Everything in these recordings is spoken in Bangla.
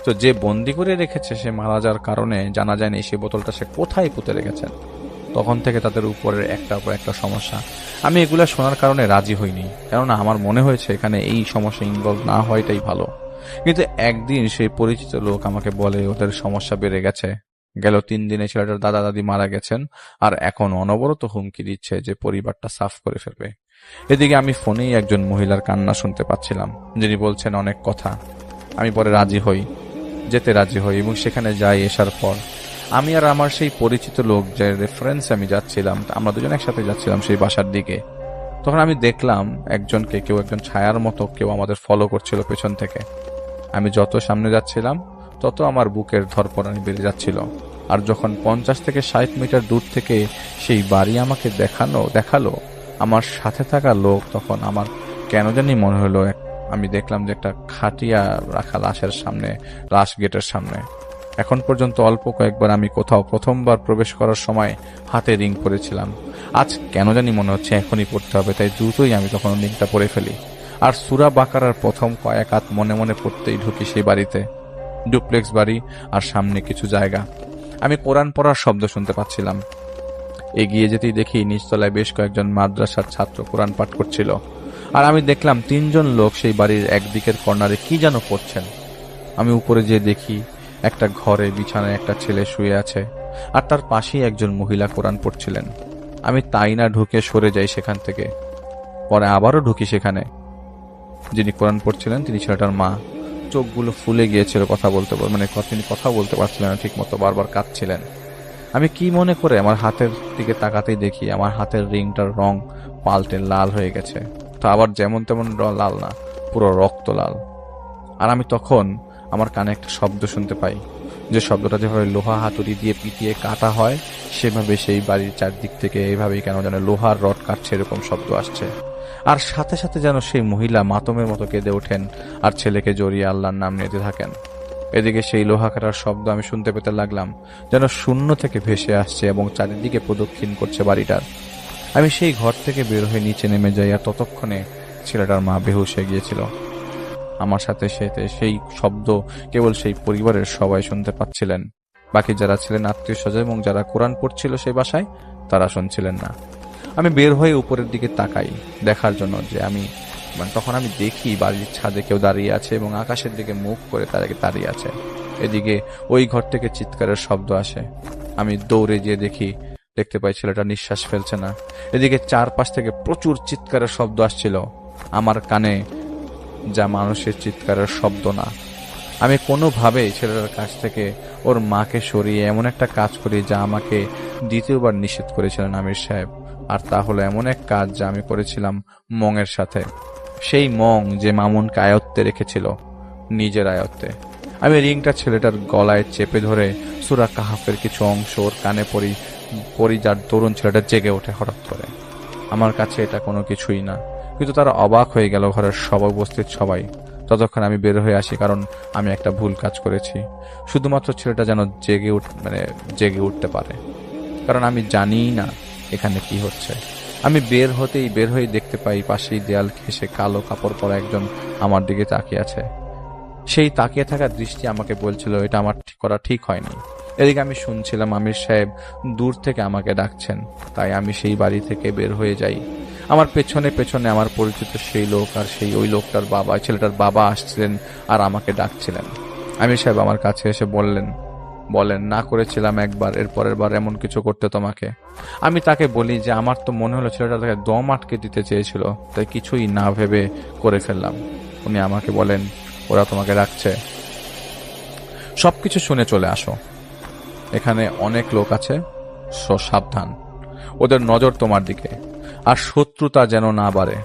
তো যে বন্দি করে রেখেছে সে মারা যাওয়ার কারণে জানা যায়নি সেই বোতলটা সে কোথায় পুঁতে রেখেছেন। তখন থেকে তাদের উপরের একটার পর একটা সমস্যা। আমি এগুলা শোনার কারণে রাজি হইনি, কেননা আমার মনে হয়েছে এখানে এই সমস্যা ইনভলভ না হওয়াটাই ভালো। কিন্তু একদিন সেই পরিচিত লোক আমাকে বলে ওদের সমস্যা বেড়ে গেছে। গেল 3 দিনে ছেলেটার দাদা দাদি মারা গেছেন, আর এখন অনবরত হুমকি দিচ্ছে যে পরিবারটা সাফ করে ফেলবে। এদিকে আমি ফোনেই একজন মহিলার কান্না শুনতে পাচ্ছিলাম, যিনি বলছেন অনেক কথা। আমি পরে যেতে রাজি হই এবং সেখানে যাই। আসার পর আমি আর আমার সেই পরিচিত লোক, যে রেফারেন্স আমি যাচ্ছিলাম, আমরা দুজন একসাথে যাচ্ছিলাম সেই বাসার দিকে। তখন আমি দেখলাম একজন ছায়ার মতো কেউ আমাদের ফলো করছিল পেছন থেকে। আমি যত সামনে যাচ্ছিলাম তত আমার বুকের ধড়ফড়ানি বেড়ে যাচ্ছিল। আর যখন 50 থেকে 60 মিটার দূর থেকে সেই বাড়ি আমাকে দেখালো আমার সাথে থাকা লোক, তখন আমার কেন জানি মনে হলো আমি দেখলাম যে একটা খাটিয়া রাখা লাশ গেটের সামনে। এখন পর্যন্ত অল্প কয়েকবার আমি কোথাও প্রথমবার প্রবেশ করার সময় হাতে রিং পরেছিলাম। আজ কেন জানি মনে হচ্ছে এখনই পড়তে হবে, তাই দ্রুতই আমি তখন রিংটা পরে ফেলি। আর সূরা বাকারার প্রথম কয়েক হাত মনে মনে পড়তেই ঢুকি সেই বাড়িতে। ডুপ্লেক্স বাড়ি, আর সামনে কিছু জায়গা। আমি কোরআন পড়ার শব্দ শুনতে পাচ্ছিলাম। এগিয়ে যেতেই দেখি নিচতলায় বেশ কয়েকজন মাদ্রাসার ছাত্র কোরআন পাঠ করছিল। আর আমি দেখলাম 3 জন লোক সেই বাড়ির একদিকের কর্নারে কি যেন পড়ছেন। আমি উপরে যেয়ে দেখি একটা ঘরে বিছানায় একটা ছেলে শুয়ে আছে, আর তার পাশেই একজন মহিলা কোরআন পড়ছিলেন। আমি তাই না ঢুকে সরে যাই সেখান থেকে। পরে আবারও ঢুকি সেখানে। যিনি কোরআন পড়ছিলেন তিনি ছেলেটার মা। চোখগুলো ফুলে গিয়েছিল, তিনি কথা বলতে পারছিলেন না ঠিক মতো, বারবার কাঁদছিলেন। আমি কি মনে করে আমার হাতের দিকে তাকাতেই দেখি আমার হাতের রিংটার রং পাল্টে লাল হয়ে গেছে। তা আবার যেমন তেমন লাল না, পুরো রক্ত লাল। আর আমি তখন আমার কানে একটা শব্দ শুনতে পাই, যে শব্দটা যেভাবে লোহা হাতুড়ি দিয়ে পিটিয়ে কাটা হয় সেভাবে সেই বাড়ির চারদিক থেকে এইভাবেই কেন যেন লোহার রড কাটছে এরকম শব্দ আসছে। আর সাথে সাথে যেন সেই মহিলা মাতমের মতো কেঁদে ওঠেন আর ছেলেকে জড়িয়ে আল্লাহর নাম নিতে থাকেন। এদিকে সেই লোহা কাটার শব্দ আমি শুনতে পেতে লাগলাম, যেন শূন্য থেকে ভেসে আসছে এবং চারিদিকে প্রদক্ষিণ করছে বাড়িটার। আমি সেই ঘর থেকে বের হয়ে নিচে নেমে যাই, আর ততক্ষণে ছেলেটার মা বেহুশ হয়ে গিয়েছিল। আমার সাথে সেই শব্দ কেবল সেই পরিবারের সবাই শুনতে পাচ্ছিলেন। বাকি যারা ছিলেন আত্মীয় স্বজন এবং যারা কোরআন পড়ছিল সেই বাসায়, তারা শুনছিলেন না। আমি বের হয়ে উপরের দিকে তাকাই দেখার জন্য যে তখন আমি দেখি বাড়ির ছাদে কেউ দাঁড়িয়ে আছে এবং আকাশের দিকে মুখ করে তাদেরকে দাঁড়িয়ে আছে। এদিকে ওই ঘর থেকে চিৎকারের শব্দ আসে। আমি দৌড়ে গিয়ে দেখতে পাই ছেলেটা নিঃশ্বাস ফেলছে না। এদিকে চারপাশ থেকে প্রচুর চিৎকারের শব্দ আসছিল আমার কানে, যা মানুষের চিৎকারের শব্দ না। আমি কোনোভাবেই ছেলেটার কাছ থেকে ওর মাকে সরিয়ে এমন একটা কাজ করি যা আমাকে দ্বিতীয়বার নিষেধ করেছিলেন আমির সাহেব। আর তা হলো এমন এক কাজ যা আমি করেছিলাম মঙের সাথে। সেই মং যে মামুনকে আয়ত্তে রেখেছিল নিজের আয়ত্তে। আমি রিংটা ছেলেটার গলায় চেপে ধরে সূরা কাহাফের কিছু অংশ ওর কানে পরি যার দরুন ছেলেটা জেগে ওঠে হঠাৎ করে। আমার কাছে এটা কোনো কিছুই না, কিন্তু তারা অবাক হয়ে গেল ঘরের উপস্থিত সবাই। ততক্ষণ আমি বের হয়ে আসি, কারণ আমি একটা ভুল কাজ করেছি। শুধুমাত্র ছেলেটা যেন জেগে উঠতে পারে, কারণ আমি জানিই না এখানে কি হচ্ছে। আমি বের হয়েই দেখতে পাই পাশেই দেয়াল ঘেঁষে কালো কাপড় পরা একজন আমার দিকে তাকিয়ে আছে। সেই তাকিয়ে থাকা দৃষ্টি আমাকে বলছিল এটা আমার করা ঠিক হয়নি। এদিকে আমি শুনছিলাম আমির সাহেব দূর থেকে আমাকে ডাকছেন, তাই আমি সেই বাড়ি থেকে বের হয়ে যাই। আমার পেছনে পেছনে আমার পরিচিত সেই লোক আর ওই লোকটার বাবা, ছেলেটার বাবা আসছিলেন আর আমাকে ডাকছিলেন। আমির সাহেব আমার কাছে এসে বলেন, না করেছিলাম একবার, এর পরের বার এমন কিছু করতে তোমাকে। আমি তাকে বলি যে আমার তো মনে হলো ছেলেটা তাকে দম আটকে দিতে চেয়েছিল, তাই কিছুই না ভেবে করে ফেললাম। উনি আমাকে বলেন ওরা তোমাকে ডাকছে, সবকিছু শুনে চলে আসো, এখানে অনেক লোক আছে, সাবধান, ওদের নজর তোমার দিকে, আর শত্রুতা যেন না বাড়ে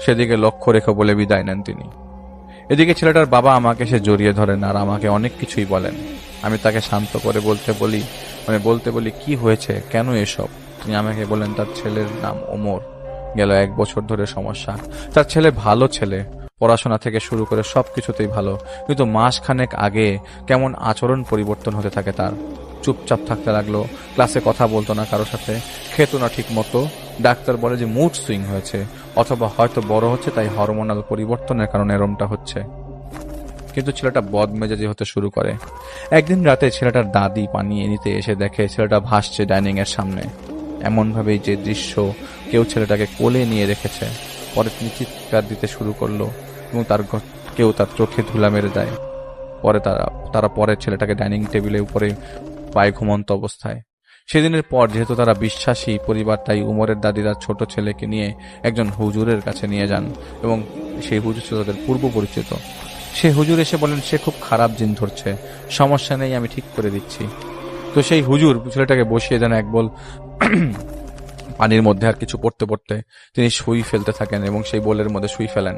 সেদিকে লক্ষ্য রেখো বলে বিদায় নেন তিনি। এদিকে ছেলেটার বাবা আমাকে সে জড়িয়ে ধরেন আর আমাকে অনেক কিছুই বলেন। আমি তাকে শান্ত করে বলতে বলি কি হয়েছে, কেন এসব। তিনি আমাকে বলেন তার ছেলের নাম ওমর, গেল 1 বছর ধরে সমস্যা। তার ছেলে ভালো ছেলে, পড়াশোনা থেকে শুরু করে সবকিছুতেই ভালো, কিন্তু মাসখানেক আগে কেমন আচরণ পরিবর্তন হতে থাকে তার। চুপচাপ থাকতে লাগলো, ক্লাসে কথা বলতো না কারোর সাথে, খেতো না ঠিক মতো। ডাক্তার বলে যে মুড সুইং হয়েছে, অথবা হয়তো বড় হচ্ছে তাই হরমোনাল পরিবর্তনের কারণে এরমটা হচ্ছে। কিন্তু ছেলেটা বদমেজাজি হতে শুরু করে। একদিন রাতে ছেলেটার দাদি পানি নিতে এসে দেখে ছেলেটা ভাসছে ডাইনিং এর সামনে, এমনভাবেই যে দৃশ্য কেউ ছেলেটাকে কোলে নিয়ে রেখেছে। পরে তিনি চিৎকার দিতে শুরু করলো এবং কেউ তার চোখে ধুলা মেরে দেয়। পরে তারা পরে ছেলেটাকে ডাইনিং টেবিলের উপরে পায় ঘুমন্ত অবস্থায়। সেদিনের পর যেহেতু তারা বিশ্বাসী পরিবার, তাই উমরের দাদি তার ছোট ছেলেকে নিয়ে একজন হুজুরের কাছে নিয়ে যান এবং সেই হুজুর ছিল তাদের পূর্ব পরিচিত। সেই হুজুর এসে বলেন সে খুব খারাপ জিন ধরছে, সমস্যা নেই, আমি ঠিক করে দিচ্ছি। তো সেই হুজুর ছেলেটাকে বসিয়ে দেন এক বল পানির মধ্যে, আর কিছু পড়তে পড়তে তিনি সুই ফেলতে থাকেন এবং সেই বোলের মধ্যে সুই ফেলেন।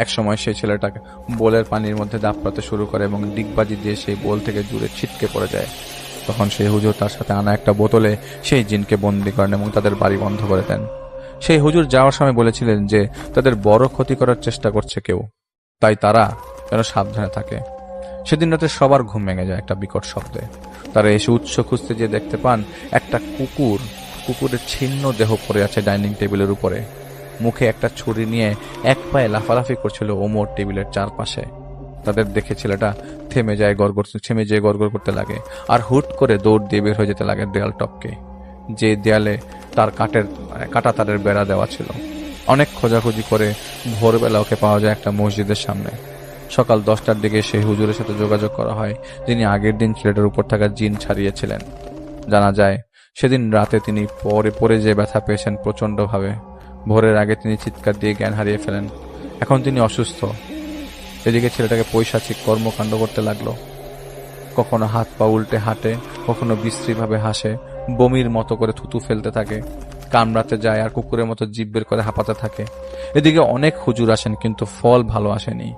একসময় সেই ছেলেটাকে বোলের পানির মধ্যে দাপড়াতে শুরু করে এবং ডিগবাজি দিয়ে সেই বোল থেকে জুড়ে ছিটকে পড়ে যায়। তখন সেই হুজুর তার সাথে আনা একটা বোতলে সেই জিনকে বন্দী করেন এবং তাদের বাড়ি বন্ধ করে দেন। সেই হুজুর যাওয়ার সময় বলেছিলেন যে তাদের বড় ক্ষতি করার চেষ্টা করছে কেউ, তাই তারা যেন সাবধানে থাকে। সেদিন রাতে সবার ঘুম ভেঙে যায় একটা বিকট শব্দে। তারা এসে উৎস খুঁজতে গিয়ে দেখতে পান একটা কুকুরের ছিন্ন দেহ পড়ে আছে ডাইনিং টেবিলের উপরে। মুখে একটা ছুরি নিয়ে এক পায়ে লাফালাফি করছিল ওমর টেবিলের চারপাশে। তাদের দেখে ছেলেটা থেমে যেয়ে গড়গড় করতে লাগে আর হুট করে দৌড় দিয়ে বের হয়ে যেতে লাগে দেয়াল টপকে, যে দেয়ালে তার কাটা তারের বেড়া দেওয়া ছিল। অনেক খোঁজাখুঁজি করে ভোরবেলা ওকে পাওয়া যায় একটা মসজিদের সামনে। সকাল 10টার দিকে সেই হুজুরের সাথে যোগাযোগ করা হয় যিনি আগের দিন ছেলেটার উপর থাকা জিন ছাড়িয়েছিলেন। জানা যায় সেদিন রাতে তিনি পরে যে ব্যথা পেয়েছেন প্রচন্ডভাবে। ভোরের আগে তিনি চিৎকার দিয়ে জ্ঞান হারিয়ে ফেলেন। এখন তিনি অসুস্থ। এদিকে ছেলেটাকে পৈশাচিক কর্মকাণ্ড করতে লাগলো। কখনো হাত পা উল্টে হাঁটে, কখনো বিশ্রীভাবে হাসে, বমির মতো করে থুতু ফেলতে থাকে, কামড়াতে যায় আর কুকুরের মতো জিভ বের করে হাঁপাতে থাকে। এদিকে অনেক হুজুর আসেন কিন্তু ফল ভালো আসেনি।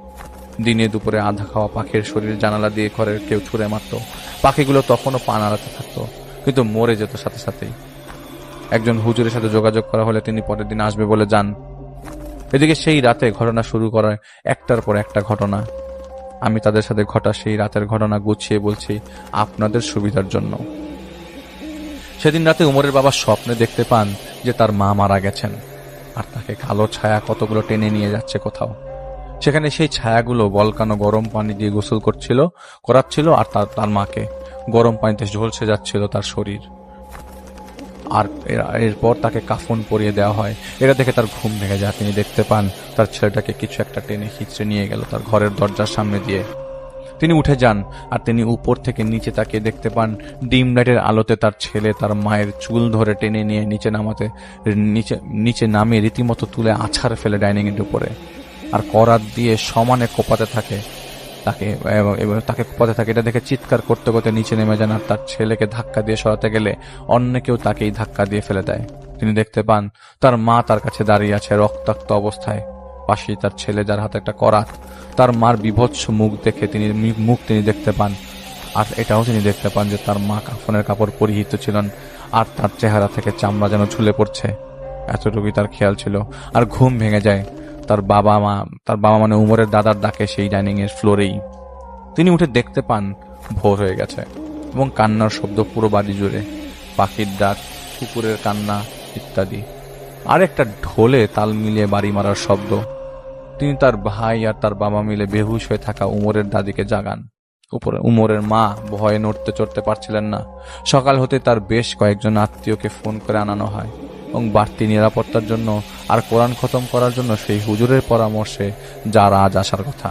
দিনে দুপুরে আধা খাওয়া পাখির শরীর জানালা দিয়ে ঘরের কেউ ছুঁড়ে মারত। পাখিগুলো তখনও পা নাড়াতে থাকতো কিন্তু মরে যেত সাথে সাথেই। একজন হুজুরের সাথে যোগাযোগ করা হলে তিনি পরের দিন আসবে বলে যান। এদিকে সেই রাতে ঘটনা শুরু করায় একটার পর একটা ঘটনা। আমি তাদের সাথে ঘটা সেই রাতের ঘটনা গুছিয়ে বলছি আপনাদের সুবিধার জন্য। সেদিন রাতে উমরের বাবা স্বপ্নে দেখতে পান যে তার মা মারা গেছেন আর তাকে কালো ছায়া কতগুলো টেনে নিয়ে যাচ্ছে কোথাও। সেখানে সেই ছায়াগুলো বলকানো গরম পানি দিয়ে গোসল করাচ্ছিল আর তার মাকে গরম পানিতে ঝলসে যাচ্ছিল তার শরীর। আর এরপর তাকে কাফন পরিয়ে দেওয়া হয়। এটা দেখে তার ঘুম ভেঙে যায়। তিনি দেখতে পান তার ছেলেটাকে কিছু একটা টেনে হিঁচড়ে নিয়ে গেল তার ঘরের দরজার সামনে দিয়ে। তিনি উঠে যান আর তিনি উপর থেকে নিচে তাকিয়ে দেখতে পান ডিম লাইটের আলোতে তার ছেলে তার মায়ের চুল ধরে টেনে নিয়ে নিচে নামিয়ে রীতিমতো তুলে আছাড় ফেলে ডাইনিং এর উপরে আর করাত দিয়ে সমানে কোপাতে থাকে তাকে কোপাতে থাকে। এটা দেখে চিৎকার করতে করতে নিচে নেমে যান আর তার ছেলেকে ধাক্কা দিয়ে সরাতে গেলে অন্য কেউ তাকেই ধাক্কা দিয়ে ফেলে দেয়। তিনি দেখতে পান তার মা তার কাছে দাঁড়িয়ে আছে রক্তাক্ত অবস্থায়, পাশেই তার ছেলে যার হাতে একটা করাত। তার মার বিভৎস মুখ তিনি দেখতে পান আর এটাও তিনি দেখতে পান যে তার মা কাফনের কাপড় পরিহিত ছিলেন আর তার চেহারা থেকে চামড়া যেন ঝুলে পড়ছে। এতটুকুই তার খেয়াল ছিল আর ঘুম ভেঙে যায়। তার বাবা মানে উমরের দাদার ডাকে সেই ডাইনিং এর ফ্লোরেই। তিনি উঠে দেখতে পান ভোর হয়ে গেছে এবং কান্নার শব্দ পুরো বাড়ি জুড়ে, পাখির ডাক, কুকুরের কান্না ইত্যাদি। আর একটা ঢোলে তাল মিলিয়ে বাড়ি মারার শব্দ। তিনি তার ভাই আর তার বাবা মিলে বেহুশ হয়ে থাকা উমরের দাদিকে জাগান। উমরের মা ভয়ে নড়তে চড়তে পারছিলেন না। সকাল হতে তার বেশ কয়েকজন আত্মীয়কে ফোন করে আনানো হয় এবং বাড়তি নিরাপত্তার জন্য আর কোরআন খতম করার জন্য সেই হুজুরের পরামর্শে যার আজ আসার কথা।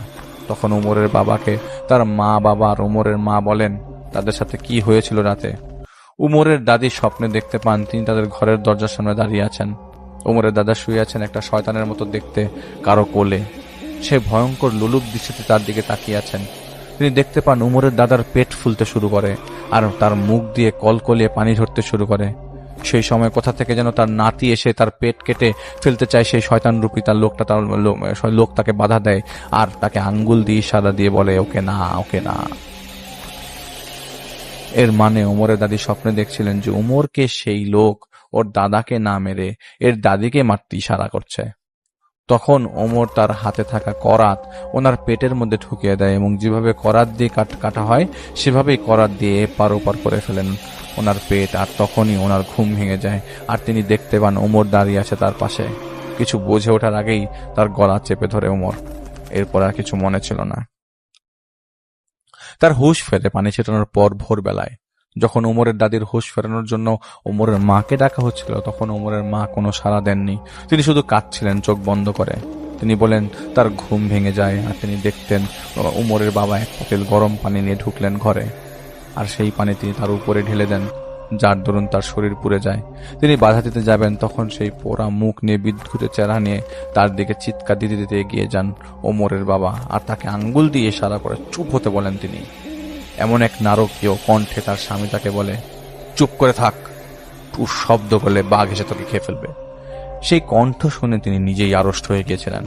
তখন উমরের বাবাকে তার মা বাবা আর উমরের মা বলেন তাদের সাথে কি হয়েছিল রাতে। উমরের দাদি স্বপ্নে দেখতে পান তিনি তাদের ঘরের দরজার সামনে দাঁড়িয়ে আছেন। উমরের দাদা শুয়ে আছেন একটা শয়তানের মতো দেখতে কারো কোলে। সে ভয়ঙ্কর লোলুপ দৃষ্টিতে তার দিকে তাকিয়ে আছেন। তিনি দেখতে পান উমরের দাদার পেট ফুলতে শুরু করে আর তার মুখ দিয়ে কলকলিয়ে পানি ঝরতে শুরু করে। সেই সময় কোথা থেকে যেন তার নাতি এসে তার পেট কেটে ফেলতে চায়। সেই শয়তান রূপী তার লোক তাকে বাধা দেয় আর তাকে আঙ্গুল দিয়ে ইশারা দিয়ে বলে ওকে না, ওকে না। এর মানে উমরের দাদি স্বপ্নে দেখছিলেন যে উমরকে সেই লোক ওর দাদাকে না মেরে এর দাদিকে মারতে ইশারা করছে। তখন ওমর তার হাতে থাকা করাত ওনার পেটের মধ্যে ঢুকিয়ে দেয় এবং যেভাবে করাত দিয়ে কাটা হয় সেভাবেই করাত দিয়ে এপার ওপার করে ফেলেন ওনার পেট। আর তখনই ওনার ঘুম ভেঙে যায় আর তিনি দেখতে পান ওমর দাঁড়িয়ে আছে তার পাশে। কিছু বুঝে ওঠার আগেই তার গলা চেপে ধরে ওমর। এরপর আর কিছু মনে ছিল না। তার হুঁশ ফেরে পানি ছেটানোর পর ভোরবেলায়। যখন ওমরের দাদির হুঁশ ফেরানোর জন্য ওমরের মাকে ডাকা হচ্ছিল, তখন ওমরের মা কোনো সাড়া দেননি। তিনি শুধু কাঁদছিলেন চোখ বন্ধ করে। তিনি বলেন তার ঘুম ভেঙে যায়, আর তিনি দেখতেন ওমরের বাবা এক পাতিল গরম পানি নিয়ে ঢুকলেন ঘরে, আর সেই পানি তিনি তার উপরে ঢেলে দেন, যার দরুন তার শরীর পুড়ে যায়। তিনি বাধা দিতে যাবেন, তখন সেই পোড়া মুখ নিয়ে বিদ্যুতের চেহারা নিয়ে তার দিকে চিৎকার দিতে দিতে এগিয়ে যান ওমরের বাবা, আর তাকে আঙ্গুল দিয়ে ইশারা করে চুপ হতে বলেন। তিনি এমন এক নারকীয় কণ্ঠে তার স্বামী তাকে বলে, চুপ করে থাক, টুস শব্দ করলে বাঘ এসে তোকে খেয়ে ফেলবে। সেই কণ্ঠ শুনে তিনি নিজেই আড়ষ্ট হয়ে গিয়েছিলেন।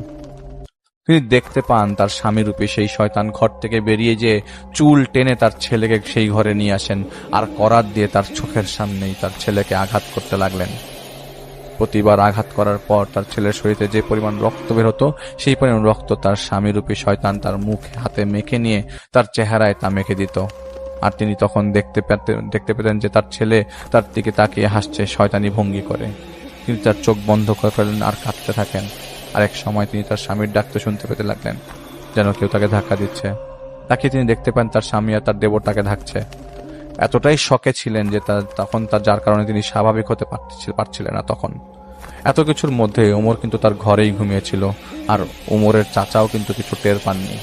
তিনি দেখতে পান তার স্বামীরূপী সেই শয়তান ঘর থেকে বেরিয়ে যেয়ে চুল টেনে তার ছেলেকে সেই ঘরে নিয়ে আসেন, আর করাত দিয়ে তার চোখের সামনেই তার ছেলেকে আঘাত করতে লাগলেন। প্রতিবার আঘাত করার পর তার ছেলের শরীরে যে পরিমাণ রক্ত বের হতো, সেই পরিমাণ রক্ত তার স্বামীরূপী শয়তান তার মুখে হাতে মেখে নিয়ে তার চেহারায় তা মেখে দিত। আর তিনি তখন দেখতে পেতেন যে তার ছেলে তার দিকে তাকিয়ে হাসছে শয়তানি ভঙ্গি করে। তিনি তার চোখ বন্ধ করে ফেলেন আর কাঁদতে থাকেন। আর এক সময় তিনি তার স্বামীর ডাকতে শুনতে পেতে লাগলেন, যেন কেউ তাকে ধাক্কা দিচ্ছে। তাকে তিনি দেখতে পান তার স্বামী আর তার দেবর তাকে ধাকছে। এতটাই শকে ছিলেন যে তখন তার যার কারণে তিনি স্বাভাবিক হতে পারছিলেন না। তখন এত কিছুর মধ্যে ওমর কিন্তু তার ঘরেই ঘুমিয়েছিল, আর ওমরের চাচাও কিন্তু কিছু টের পাননি।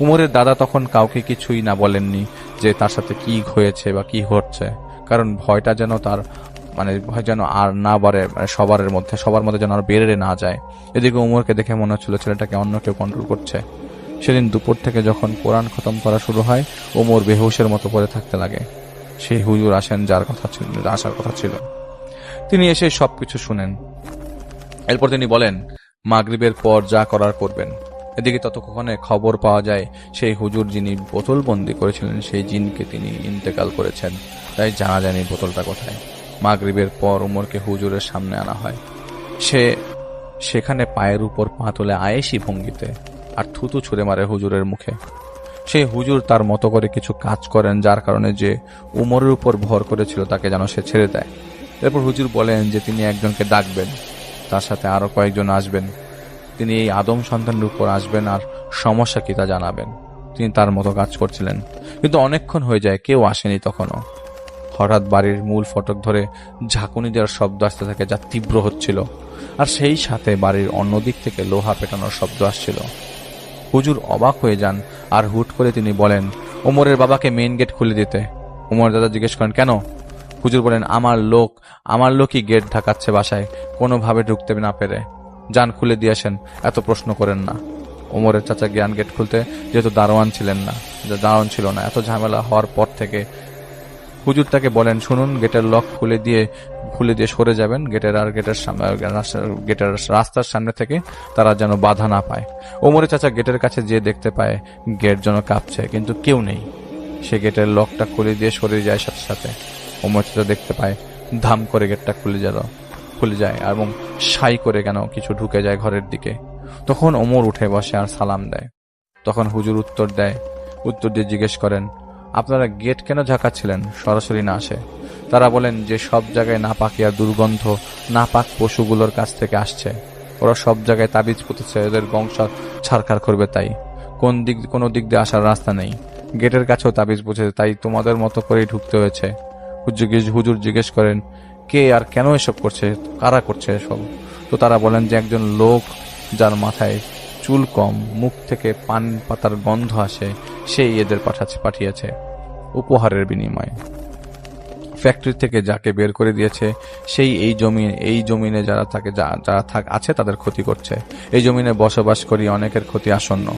উমরের দাদা তখন কাউকে কিছুই না বলেননি যে তার সাথে কি হয়েছে বা কি হচ্ছে, কারণ ভয়টা যেন তার ভয় যেন আর না বাড়ে, সবার মধ্যে যেন আর বেড়ে না যায়। এদিকে উমরকে দেখে মনে হচ্ছিল ছেলেটাকে অন্য কেউ কন্ট্রোল করছে। সেদিন দুপুর থেকে যখন কোরআন খতম করা শুরু হয়, ওমর বেহুশের মতো পড়ে থাকতে লাগে। সেই হুজুর আসেন যার আসার কথা ছিল। তিনি এসে সবকিছু শুনেন। এরপর তিনি বলেন মাগরিবের পর যা করার করবেন। এদিকে ততক্ষণে খবর পাওয়া যায় সেই হুজুর যিনি বোতলবন্দি করেছিলেন সেই জিনকে তিনি ইন্তেকাল করেছেন। তাই জানা যায়নি বোতলটা কোথায়। মাগরিবের পর উমরকে হুজুরের সামনে আনা হয়। সে সেখানে পায়ের উপর পা তুলে আয়েশি ভঙ্গিতে আর থুতু ছুঁড়ে মারে হুজুরের মুখে। সেই হুজুর তার মতো করে কিছু কাজ করেন, যার কারণে যে উমরের উপর ভর করেছিল তাকে যেন সে ছেড়ে দেয়। এরপর হুজুর বলেন যে তিনি একজনকে ডাকবেন, তার সাথে আরো কয়েকজন আসবেন। তিনি এই আদম সন্তানের উপর আসবেন আর সমস্যা কি তা জানাবেন। তিনি তার মতো কাজ করছিলেন, কিন্তু অনেকক্ষণ হয়ে যায়, কেউ আসেনি তখনও। হঠাৎ বাড়ির মূল ফটক ধরে ঝাঁকুনি দেওয়ার শব্দ আসতে থাকে, যা তীব্র হচ্ছিল, আর সেই সাথে বাড়ির অন্যদিক থেকে লোহা পেটানোর শব্দ আসছিল। হুজুর অবাক হয়ে যান আর হুট করে তিনি বলেন ওমরের বাবাকে মেইন গেট খুলে দিতে। ওমর দাদা জিজ্ঞেস করেন কেন? হুজুর বলেন আমার লোকই গেট ঢাকাচ্ছে বাসায়, কোনোভাবে ঢুকতে না পেরে। যান খুলে দিয়ে আসেন, এত প্রশ্ন করেন না। ওমরের চাচা জ্ঞান গেট খুলতে, যেহেতু দারোয়ান ছিল না। এত ঝামেলা হওয়ার পর থেকে হুজুর তাকে বলেন শুনুন, গেটের লক খুলে দিয়ে সরে যাবেন, গেটের রাস্তার সামনে থেকে তারা যেন বাধা না পায়। ওমরের চাচা গেটের কাছে যেয়ে দেখতে পায় গেট যেন কাঁপছে, কিন্তু কেউ নেই। সে গেটের লকটা খুলে দিয়ে সরে যায় সাথে সাথে। ওমর চাচা দেখতে পায় ধাম করে গেটটা খুলে যায় এবং সাই করে কেন কিছু ঢুকে যায় ঘরের দিকে। তখন ওমর উঠে বসে আর সালাম দেয়। তখন হুজুর উত্তর দিয়ে জিজ্ঞেস করেন আপনারা গেট কেন ঝাঁকাচ্ছিলেন, সরাসরি না আসে? তারা বলেন যে সব জায়গায় নাপাকিয়া দুর্গন্ধ নাপাক পশুগুলোর কাছ থেকে আসছে। ওরা সব জায়গায় তাবিজ পুঁতেছে, এদের বংশ ছারখার করবে, তাই কোনো দিক দিয়ে আসার রাস্তা নেই। গেটের কাছেও তাবিজ পুঁতেছে, তাই তোমাদের মতো করেই ঢুকতে হয়েছে। হুজুর জিজ্ঞেস করেন কে আর কেন এসব করছে, কারা করছে এসব? তো তারা বলেন যে একজন লোক যার মাথায় চুল কম, মুখ থেকে পান পাতার গন্ধ আসে, সেই এদের পাঠিয়েছে উপহারের বিনিময়ে। ফ্যাক্টরি থেকে যাকে বের করে দিয়েছে সেই এই জমিনে যারা আছে তাদের ক্ষতি করছে। এই জমিনে বসবাস করি অনেকের ক্ষতি আসন্ন।